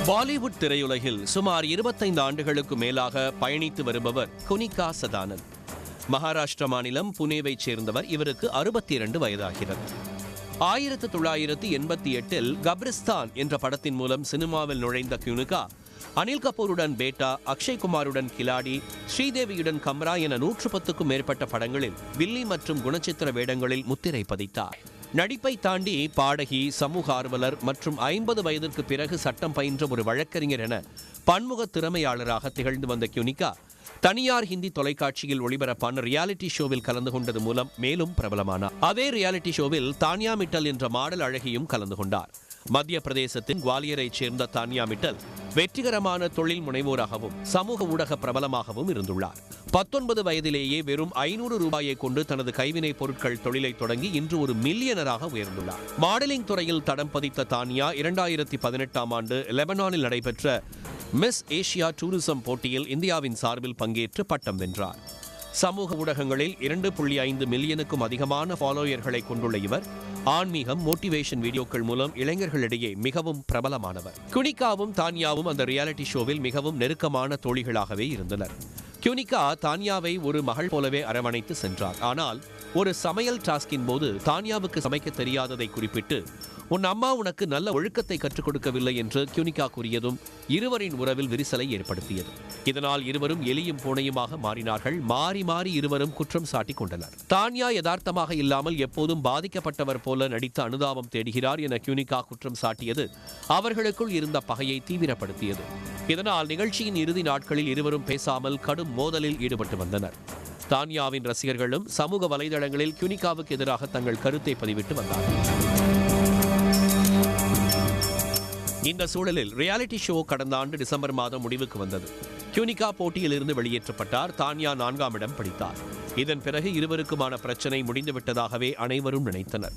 பாலிவுட் திரையுலகில் சுமார் 25 ஆண்டுகளுக்கு மேலாக பயணித்து வருபவர் குனிகா சதானந்த். மகாராஷ்டிரா மாநிலம் புனேவைச் சேர்ந்தவர். இவருக்கு 62 வயதாகிறது. 1988இல் கப்ரிஸ்தான் என்ற படத்தின் மூலம் சினிமாவில் நுழைந்த குனிகா அனில் கபூருடன் பேட்டா, அக்ஷய் குமாருடன் கிலாடி, ஸ்ரீதேவியுடன் கம்ரா என 110க்கும் மேற்பட்ட படங்களில் வில்லி மற்றும் குணச்சித்திர வேடங்களில் முத்திரை பதித்தார். நடிப்பை தாண்டி பாடகி, சமூக ஆர்வலர் மற்றும் 50 வயதிற்கு பிறகு சட்டம் பயின்ற ஒரு வழக்கறிஞர் என பன்முக திறமையாளராக திகழ்ந்து வந்த குனிகா தனியார் ஹிந்தி தொலைக்காட்சியில் ஒளிபரப்பான ரியாலிட்டி ஷோவில் கலந்து கொண்டது மூலம் மேலும் பிரபலமானார். அதே ரியாலிட்டி ஷோவில் தானியா மிட்டல் என்ற மாடல் அழகியும் கலந்து கொண்டார். மத்திய பிரதேசத்தின் குவாலியரைச் சேர்ந்த தானியா மிட்டல் வெற்றிகரமான தொழில் முனைவோராகவும் சமூக ஊடக பிரபலமாகவும் இருந்துள்ளார். 19 வயதிலேயே வெறும் 500 ரூபாயை கொண்டு தனது கைவினை பொருட்கள் தொழிலை தொடங்கி இன்று ஒரு மில்லியனராக உயர்ந்துள்ளார். மாடலிங் துறையில் தடம் பதித்த தானியா 2018ஆம் ஆண்டு லெபனானில் நடைபெற்ற மிஸ் ஏசியா டூரிசம் போட்டியில் இந்தியாவின் சார்பில் பங்கேற்று பட்டம் வென்றார். சமூக ஊடகங்களில் 2.5 மில்லியனுக்கும் அதிகமான ஃபாலோயர்களை கொண்டுள்ள இவர் ஆன்மீகம், மோட்டிவேஷன் வீடியோக்கள் மூலம் இளைஞர்களிடையே மிகவும் பிரபலமானவர். குனிகாவும் தானியாவும் அந்த ரியாலிட்டி ஷோவில் மிகவும் நெருக்கமான தோழிகளாகவே இருந்தனர். குனிகா தானியாவை ஒரு மகள் போலவே அரவணைத்து சென்றார். ஆனால் ஒரு சமையல் டாஸ்கின் போது தானியாவுக்கு சமைக்க தெரியாததை குறிப்பிட்டு, உன் அம்மா உனக்கு நல்ல ஒழுக்கத்தை கற்றுக் கொடுக்கவில்லை என்று குனிகா கூறியதும் இருவரின் உறவில் விரிசலை ஏற்படுத்தியது. இதனால் இருவரும் எலியும் பூனையுமாக மாறினார்கள். மாறி மாறி இருவரும் குற்றம் சாட்டிக் கொண்டனர். தானியா யதார்த்தமாக இல்லாமல் எப்போதும் பாதிக்கப்பட்டவர் போல நடித்து அனுதாபம் தேடுகிறார் என குனிகா குற்றம் சாட்டியது அவர்களுக்குள் இருந்த பகையை தீவிரப்படுத்தியது. இதனால் நிகழ்ச்சியின் இறுதி நாட்களில் இருவரும் பேசாமல் கடும் மோதலில் ஈடுபட்டு வந்தனர். தானியாவின் ரசிகர்களும் சமூக வலைதளங்களில் குனிகாவுக்கு எதிராக தங்கள் கருத்தை பதிவிட்டு வந்தார்கள். இந்த சூழலில் ரியாலிட்டி ஷோ கடந்த ஆண்டு டிசம்பர் மாதம் முடிவுக்கு வந்தது. குனிகா போட்டியிலிருந்து வெளியேற்றப்பட்டார். தானியா 4ஆம் இடம் பிடித்தார். இதன் பிறகு இருவருக்குமான பிரச்சனை முடிந்துவிட்டதாகவே அனைவரும் நினைத்தனர்.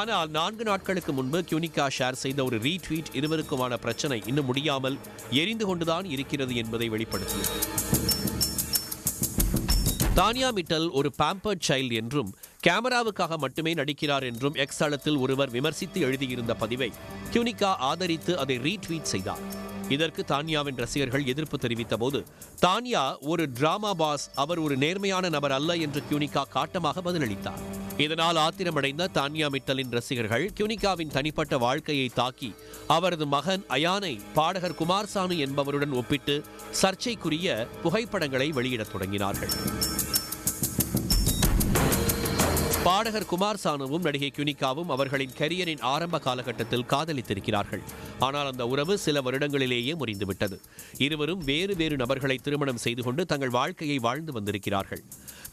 ஆனால் 4 நாட்களுக்கு முன்பு குனிகா ஷேர் செய்த ஒரு ரீட்வீட் இருவருக்குமான பிரச்சனை இன்னும் முடியாமல் எரிந்து கொண்டுதான் இருக்கிறது என்பதை வெளிப்படுத்தியது. தானியா மிட்டல் ஒரு பேம்பர்ட் சைல்டு என்றும் கேமராவுக்காக மட்டுமே நடிக்கிறார் என்றும் எக்ஸ் தளத்தில் ஒருவர் விமர்சித்து எழுதியிருந்த பதிவை குனிகா ஆதரித்து அதை ரீட்வீட் செய்தார். இதற்கு தானியாவின் ரசிகர்கள் எதிர்ப்பு தெரிவித்த போது, தானியா ஒரு டிராமா பாஸ், அவர் ஒரு நேர்மையான நபர் அல்ல என்று குனிகா காட்டமாக பதிலளித்தார். இதனால் ஆத்திரமடைந்த தானியா மிட்டலின் ரசிகர்கள் குனிகாவின் தனிப்பட்ட வாழ்க்கையை தாக்கி அவரது மகன் அயானை பாடகர் குமார் சானு என்பவருடன் ஒப்பிட்டு சர்ச்சைக்குரிய புகைப்படங்களை வெளியிடத் தொடங்கினார்கள். பாடகர் குமார் சானுவும் நடிகை குனிகாவும் அவர்களின் கரியரின் ஆரம்ப காலகட்டத்தில் காதலித்திருக்கிறார்கள். ஆனால் அந்த உறவு சில வருடங்களிலேயே முறிந்துவிட்டது. இருவரும் வேறு வேறு நபர்களை திருமணம் செய்து கொண்டு தங்கள் வாழ்க்கையை வாழ்ந்து வந்திருக்கிறார்கள்.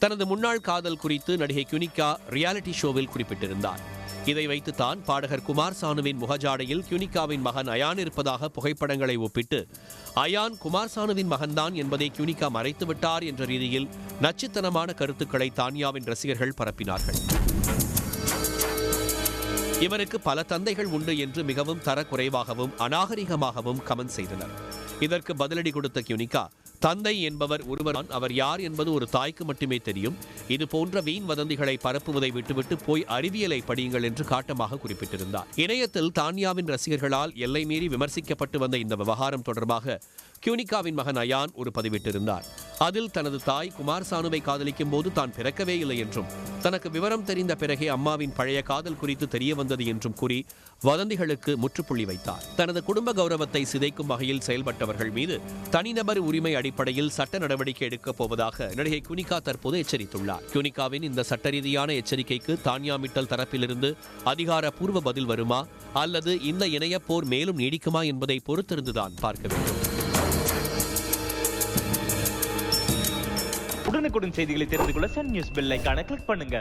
தனது முன்னாள் காதல் குறித்து நடிகை குனிகா ரியாலிட்டி ஷோவில் குறிப்பிட்டிருந்தார். இதை வைத்துத்தான் பாடகர் குமார் சானுவின் முகஜாடையில் குனிகாவின் மகன் அயான் இருப்பதாக புகைப்படங்களை ஒப்பிட்டு, அயான் குமார் சானுவின் மகன்தான் என்பதை குனிகா மறைத்துவிட்டார் என்ற ரீதியில் நச்சுத்தனமான கருத்துக்களை தானியாவின் ரசிகர்கள் பரப்பினார்கள். இவருக்கு பல தந்தைகள் உண்டு என்று மிகவும் தரக்குறைவாகவும் அநாகரிகமாகவும் கமெண்ட் செய்தனர். இதற்கு பதிலடி கொடுத்த குனிகா, தந்தை என்பவர் ஒருவர்தான், அவர் யார் என்பது ஒரு தாய்க்கு மட்டுமே தெரியும். இது போன்ற வீண் வதந்திகளை பரப்புவதை விட்டுவிட்டு போய் அறிவியலை படியுங்கள் என்று காட்டமாக குறிப்பிட்டிருந்தார். இணையத்தில் தானியாவின் ரசிகர்களால் எல்லை மீறி விமர்சிக்கப்பட்டு வந்த இந்த விவகாரம் தொடர்பாக குனிகாவின் மகன் அயான் ஒரு பதிவிட்டிருந்தார். அதில் தனது தாய் குமார் சானுவை காதலிக்கும் போது தான் பிறக்கவே இல்லை என்றும், தனக்கு விவரம் தெரிந்த பிறகே அம்மாவின் பழைய காதல் குறித்து தெரிய வந்தது என்றும் கூறி வதந்திகளுக்கு முற்றுப்புள்ளி வைத்தார். தனது குடும்ப கௌரவத்தை சிதைக்கும் வகையில் செயல்பட்டவர்கள் மீது தனிநபர் உரிமை அடிப்படையில் சட்ட நடவடிக்கை எடுக்கப் போவதாக நடிகை குனிகா தற்போது எச்சரித்துள்ளார். குனிகாவின் இந்த சட்ட ரீதியான எச்சரிக்கைக்கு தானியா மிட்டல் தரப்பிலிருந்து அதிகாரப்பூர்வ பதில் வருமா அல்லது இந்த இணைய போர் மேலும் நீடிக்குமா என்பதை பொறுத்திருந்துதான் பார்க்க வேண்டும். உடனுக்குடன் செய்திகளை தெரிந்து கொள்ள சன் நியூஸ் பெல் ஐகானை கிளிக் பண்ணுங்க.